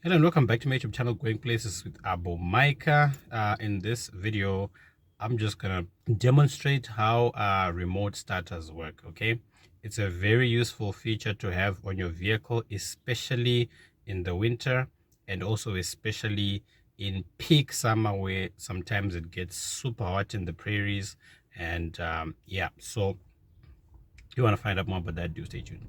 Hello and welcome back to my YouTube channel, Going Places with Abo Micah. In this video, I'm just gonna demonstrate how remote starters work. Okay, it's a very useful feature to have on your vehicle, especially in the winter and also especially in peak summer where sometimes it gets super hot in the prairies. And yeah, so if you want to find out more about that, do stay tuned.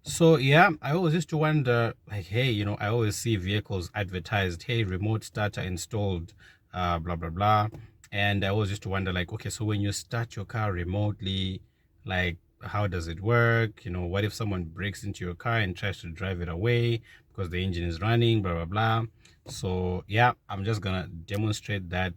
So yeah, I always used to wonder, like, hey, I always see vehicles advertised, hey, remote starter installed, blah blah blah, and I always used to wonder, like, okay, so when you start your car remotely, like, how does it work? What if someone breaks into your car and tries to drive it away because the engine is running, blah blah blah. So yeah, I'm just gonna demonstrate that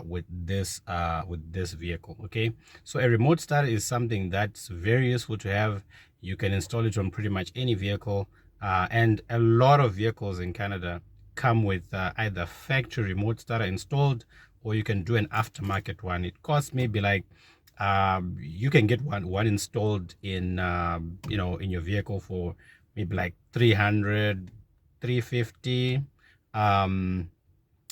with this vehicle. Okay, so a remote starter is something that's very useful to have. You can install it on pretty much any vehicle, and a lot of vehicles in Canada come with either factory remote starter installed, or you can do an aftermarket one. It costs maybe like you can get one installed in in your vehicle for maybe like 300, 350.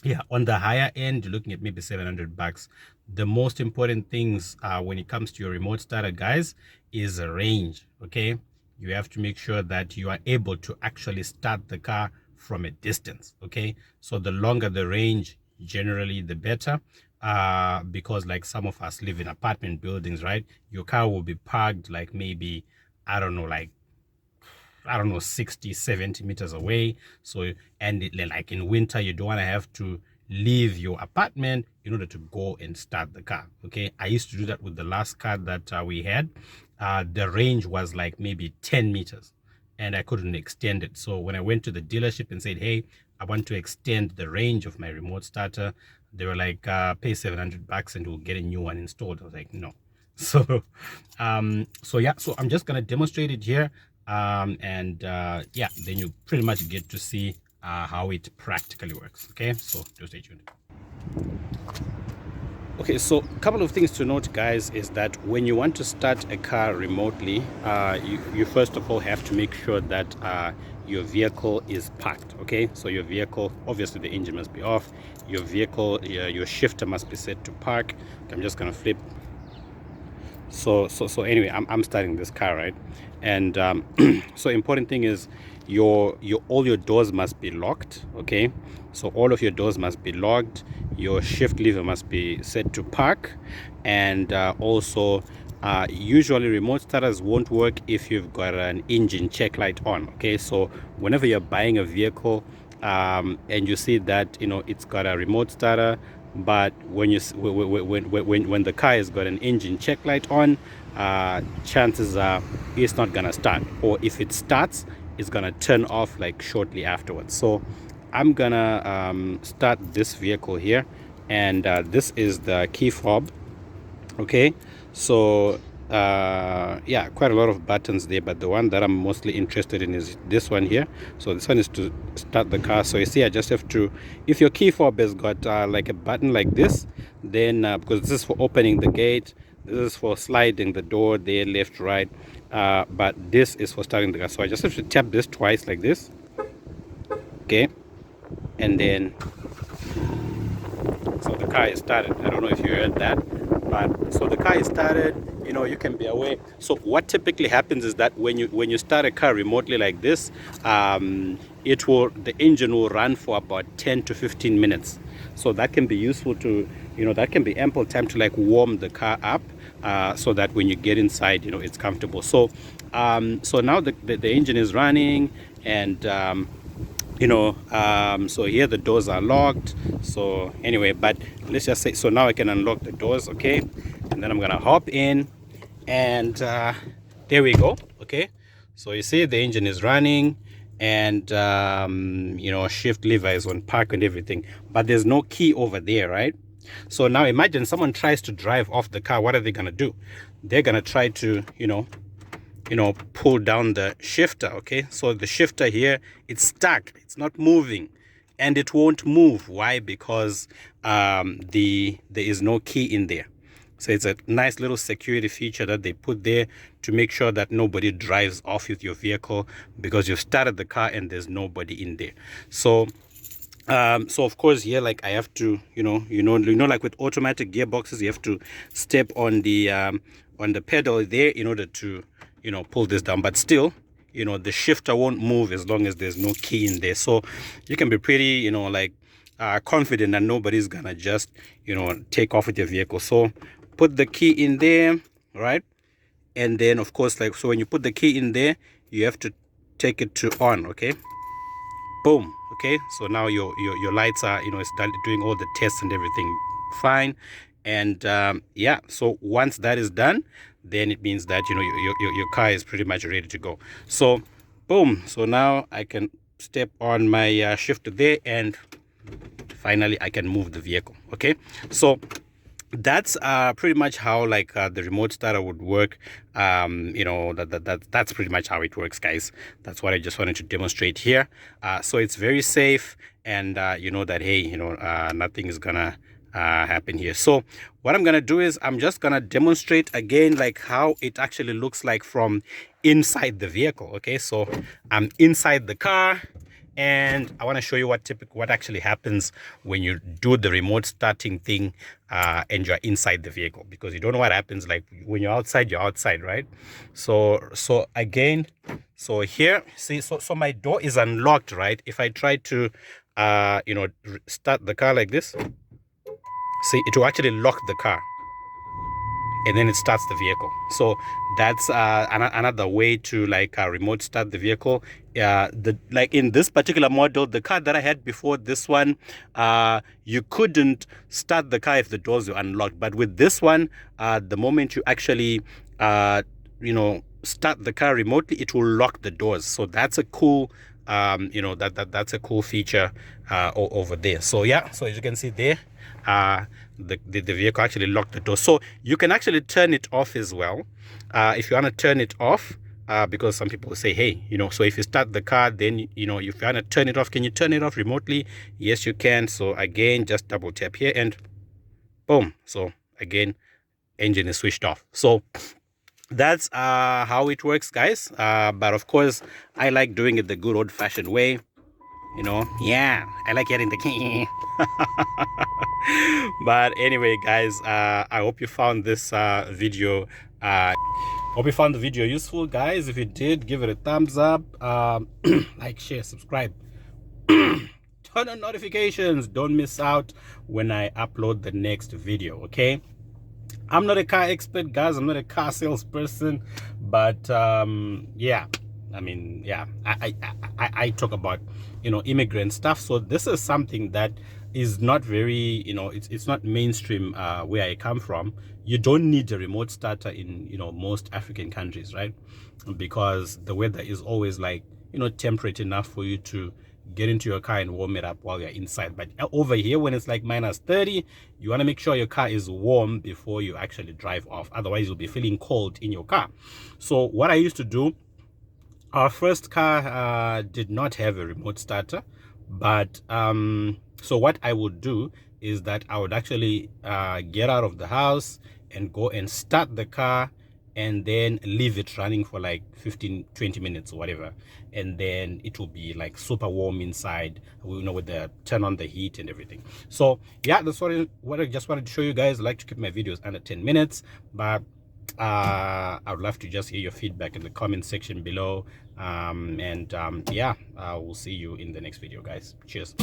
Yeah, on the higher end, you're looking at maybe 700 bucks. The most important things when it comes to your remote starter, guys, is range. Okay, you have to make sure that you are able to actually start the car from a distance. Okay, so the longer the range, generally the better, because like some of us live in apartment buildings, right? Your car will be parked like maybe, I don't know, like, I don't know, 60, 70 meters away. So, and like in winter, you don't want to have to leave your apartment in order to go and start the car. Okay. I used to do that with the last car that we had. The range was like maybe 10 meters and I couldn't extend it. So when I went to the dealership and said, hey, I want to extend the range of my remote starter, they were like, pay 700 bucks and we'll get a new one installed. I was like, no. So so yeah, so I'm just gonna demonstrate it here, and yeah, then you pretty much get to see how it practically works. Okay, so do stay tuned. Okay, so a couple of things to note, guys, is that when you want to start a car remotely, you first of all have to make sure that your vehicle is parked. Okay, so your vehicle, obviously the engine must be off, your vehicle, your shifter must be set to park. Okay, I'm just gonna flip. So anyway, I'm starting this car, right? And so important thing is your all your doors must be locked. Okay, so all of your doors must be locked, your shift lever must be set to park, and also usually remote starters won't work if you've got an engine check light on. Okay, so whenever you're buying a vehicle and you see that it's got a remote starter, but when the car has got an engine check light on, chances are it's not gonna start, or if it starts, it's gonna turn off like shortly afterwards. So I'm gonna start this vehicle here, and this is the key fob. Okay, so yeah, quite a lot of buttons there, but the one that I'm mostly interested in is this one here. So this one is to start the car. So you see, I just have to, if your key fob has got like a button like this, then because this is for opening the gate, this is for sliding the door there, left, right, but this is for starting the car. So I just have to tap this twice like this. Okay, and then so the car is started. I don't know if you heard that, but so the car is started. You can be aware. So what typically happens is that when you start a car remotely like this, the engine will run for about 10 to 15 minutes. So that can be useful to, that can be ample time to like warm the car up, so that when you get inside, it's comfortable. So so now the engine is running, and so here the doors are locked. So anyway, but let's just say, so now I can unlock the doors. Okay, and then I'm gonna hop in, and there we go. Okay, so you see the engine is running, and shift lever is on park and everything, but there's no key over there, right? So now imagine someone tries to drive off the car. What are they gonna do? They're gonna try to pull down the shifter. Okay, so the shifter here, it's stuck, it's not moving. and it won't move. Why? Because there is no key in there. So it's a nice little security feature that they put there to make sure that nobody drives off with your vehicle because you've started the car and there's nobody in there. So so of course here, like, I have to, like with automatic gearboxes, you have to step on the pedal there in order to, pull this down. But still, the shifter won't move as long as there's no key in there. So you can be pretty, like, confident that nobody's gonna just, take off with your vehicle. So put the key in there, right? And then of course, like, so when you put the key in there, you have to take it to on. Okay, boom. Okay, so now your lights are, it's doing all the tests and everything fine. And yeah, so once that is done, then it means that your car is pretty much ready to go. So boom, so now I can step on my shifter there, and finally I can move the vehicle. Okay, so that's pretty much how, like, the remote starter would work. That's pretty much how it works, guys. That's what I just wanted to demonstrate here. So it's very safe, and you know that, hey, nothing is gonna happen here. So what I'm gonna do is I'm just gonna demonstrate again, like, how it actually looks like from inside the vehicle. Okay, so I'm inside the car, and I want to show you what actually happens when you do the remote starting thing and you're inside the vehicle, because you don't know what happens. Like, when you're outside, right? So again, so here, see, so my door is unlocked, right? If I try to start the car like this, see, it will actually lock the car, and then it starts the vehicle. So that's another way to, like, remote start the vehicle. Like in this particular model, the car that I had before this one, you couldn't start the car if the doors were unlocked. But with this one, the moment you actually start the car remotely, it will lock the doors. So that's a cool that's a cool feature over there. So yeah, so as you can see there, the vehicle actually locked the door. So you can actually turn it off as well, if you want to turn it off, because some people say, hey, so if you start the car, then if you want to turn it off, can you turn it off remotely? Yes, you can. So again, just double tap here and boom. So again, engine is switched off. So that's how it works, guys. But of course, I like doing it the good old-fashioned way. Yeah, I like getting the key. But anyway, guys, I hope you found this video hope you found the video useful, guys. If you did, give it a thumbs up, like, share, subscribe, turn on notifications. Don't miss out when I upload the next video. Okay, I'm not a car expert, guys. I'm not a car salesperson, but yeah, I mean, yeah, I talk about immigrant stuff. So this is something that is not very, it's not mainstream where I come from. You don't need a remote starter in most African countries, right? Because the weather is always, like, temperate enough for you to get into your car and warm it up while you're inside. But over here, when it's like -30, you want to make sure your car is warm before you actually drive off. Otherwise, you'll be feeling cold in your car. So what I used to do, our first car did not have a remote starter, but so what I would do is that I would actually get out of the house and go and start the car, and then leave it running for like 15-20 minutes or whatever, and then it will be like super warm inside, with the turn on the heat and everything. So yeah, that's what I just wanted to show you guys. I like to keep my videos under 10 minutes, but I would love to just hear your feedback in the comment section below. Yeah, we'll see you in the next video, guys. Cheers.